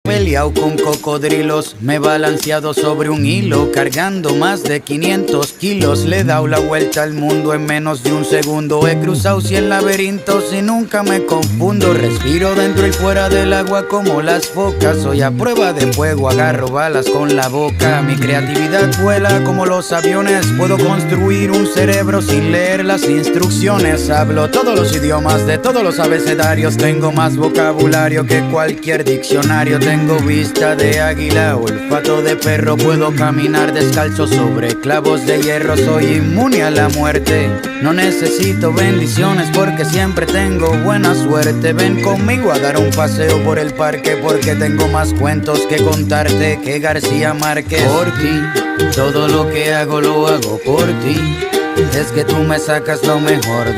Peleado con cocodrilos, me he balanceado sobre un hilo, cargando más de 500 kilos. Le he dado la vuelta al mundo en menos de un segundo. He cruzado 100 laberintos y nunca me confundo. Respiro dentro y fuera del agua como las focas. Soy a prueba de fuego, agarro balas con la boca. Mi creatividad vuela como los aviones. Puedo construir un cerebro sin leer las instrucciones. Hablo todos los idiomas de todos los abecedarios. Tengo más vocabulario que cualquier diccionario. Tengo vista de águila, olfato de perro. Puedo caminar descalzo sobre clavos de hierro. Soy inmune a la muerte. No necesito bendiciones porque siempre tengo buena suerte. Ven conmigo a dar un paseo por el parque, porque tengo más cuentos que contarte que García Márquez. Por ti, todo lo que hago lo hago por ti. Es que tú me sacas lo mejor de